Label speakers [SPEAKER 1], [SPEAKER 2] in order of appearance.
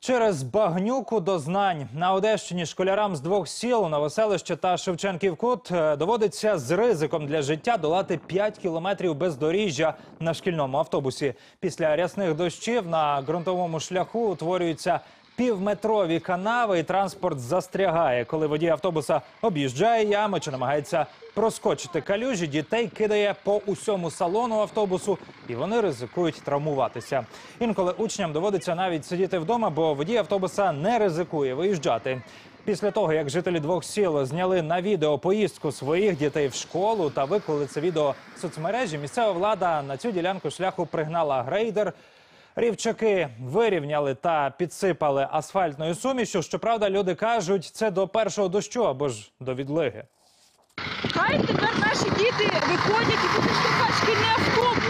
[SPEAKER 1] Через багнюку до знань. На Одещині школярам з двох сіл – Новоселище та Шевченків Кут – доводиться з ризиком для життя долати 5 кілометрів бездоріжжя на шкільному автобусі. Після рясних дощів на ґрунтовому шляху утворюються півметрові канави і транспорт застрягає. Коли водій автобуса об'їжджає ями чи намагається проскочити калюжі, дітей кидає по усьому салону автобусу і вони ризикують травмуватися. Інколи учням доводиться навіть сидіти вдома, бо водій автобуса не ризикує виїжджати. Після того, як жителі двох сіл зняли на відео поїздку своїх дітей в школу та виклали це відео в соцмережі, місцева влада на цю ділянку шляху пригнала грейдер. Рівчаки вирівняли та підсипали асфальтною сумішю. Щоправда, люди кажуть, це до першого дощу або ж до відлиги.
[SPEAKER 2] Хай тепер наші діти виходять і будуть штовхати шкільний автобус.